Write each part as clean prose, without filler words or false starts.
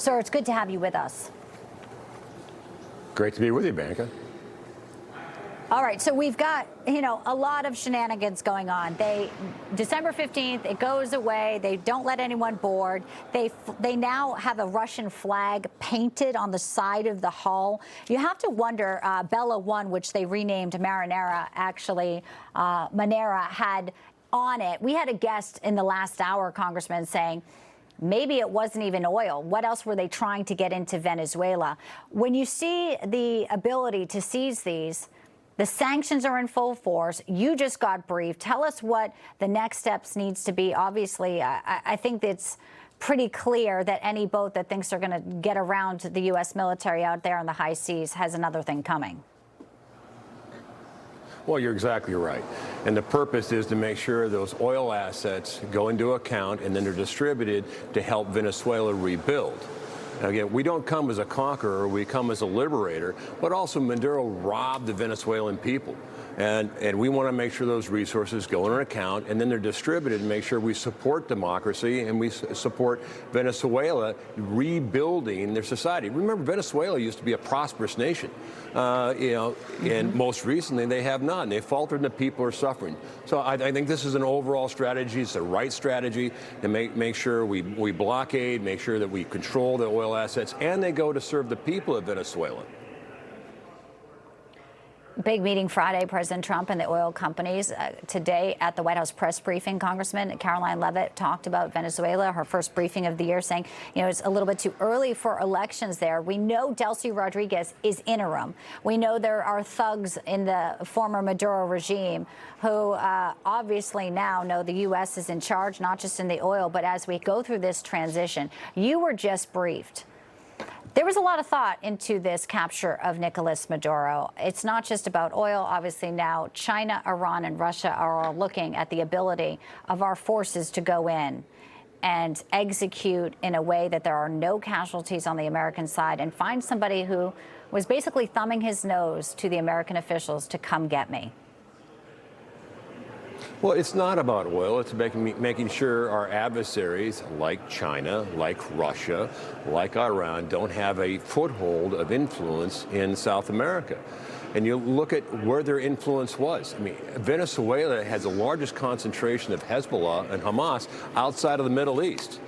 Sir, it's good to have you with us. Great to be with you, Bianca. All right, so we've got, a lot of shenanigans going on. December 15th, it goes away. They don't let anyone board. They now have a Russian flag painted on the side of the hull. You have to wonder, Bella 1, which they renamed Marinera, actually, Manera had on it. We had a guest in the last hour, Congressman, saying, maybe it wasn't even oil. What else were they trying to get into Venezuela? When you see the ability to seize these, the sanctions are in full force. You just got briefed. Tell us what the next steps needs to be. Obviously, I think it's pretty clear that any boat that thinks they're going to get around the U.S. military out there on the high seas has another thing coming. Well, you're exactly right. And the purpose is to make sure those oil assets go into account and then they're distributed to help Venezuela rebuild. Now, again, we don't come as a conqueror, we come as a liberator, but also Maduro robbed the Venezuelan people. And we want to make sure those resources go in an account and then they're distributed and make sure we support democracy and we support Venezuela rebuilding their society. Remember, Venezuela used to be a prosperous nation, and most recently they have not. And they faltered and the people are suffering. So I think this is an overall strategy. It's the right strategy to make sure we blockade, make sure that we control the oil assets, and they go to serve the people of Venezuela. Big meeting Friday, President Trump and the oil companies. Today at the White House press briefing, Congressman Caroline Leavitt talked about Venezuela, her first briefing of the year, saying, it's a little bit too early for elections there. We know Delcy Rodriguez is interim. We know there are thugs in the former Maduro regime who obviously now know the U.S. is in charge, not just in the oil, but as we go through this transition. You were just briefed. There was a lot of thought into this capture of Nicolas Maduro. It's not just about oil. Obviously now China, Iran, and Russia are all looking at the ability of our forces to go in and execute in a way that there are no casualties on the American side and find somebody who was basically thumbing his nose to the American officials to come get me. Well, it's not about oil. It's making sure our adversaries like China, like Russia, like Iran don't have a foothold of influence in South America. And you look at where their influence was. I mean, Venezuela has the largest concentration of Hezbollah and Hamas outside of the Middle East.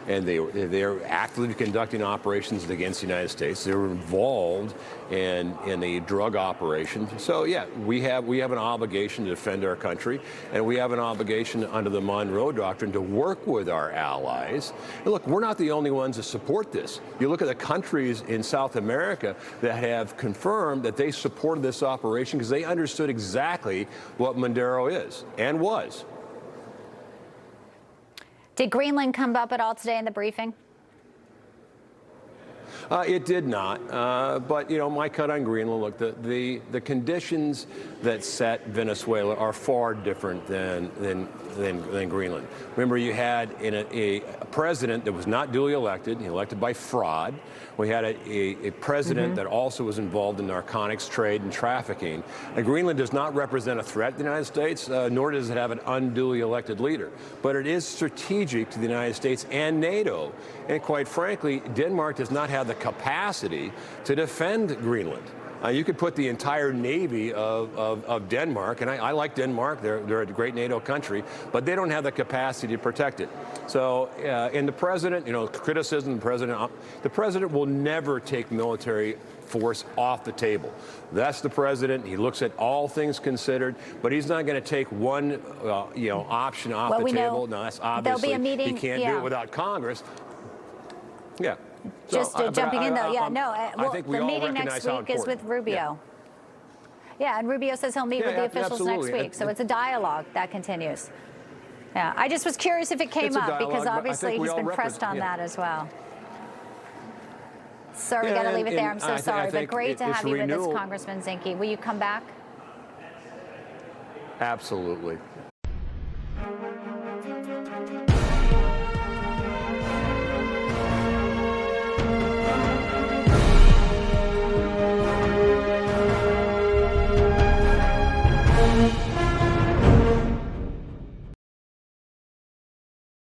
And they're actively conducting operations against the United States. They're involved in the drug operation. So yeah, we have an obligation to defend our country, and we have an obligation under the Monroe Doctrine to work with our allies. And look, we're not the only ones that support this. You look at the countries in South America that have confirmed that they supported this operation because they understood exactly what Maduro is and was. Did Greenland come up at all today in the briefing? It did not, but my cut on Greenland. Look, the conditions that set Venezuela are far different than Greenland. Remember, you had a president that was not duly elected, elected by fraud. We had a president that also was involved in narcotics trade and trafficking. And Greenland does not represent a threat to the United States, nor does it have an unduly elected leader. But it is strategic to the United States and NATO. And quite frankly, Denmark does not have the capacity to defend Greenland. You could put the entire navy of Denmark, and I like Denmark, they're a great NATO country, but they don't have the capacity to protect it. So, and the president, criticism, the president will never take military force off the table. That's the president. He looks at all things considered, but he's not going to take one, option off the table. No, that's obviously, there'll be a meeting, he can't do it without Congress. Yeah. Just jumping in, though. I think we the all meeting recognize next week is with Rubio. Yeah, and Rubio says he'll meet with the officials next week. So it's a dialogue that continues. Yeah, I just was curious if it came up because obviously he's been pressed on that as well. Sir, we got to leave it there. I'm so sorry, but great to have you with us, Congressman Zinke. Will you come back? Absolutely.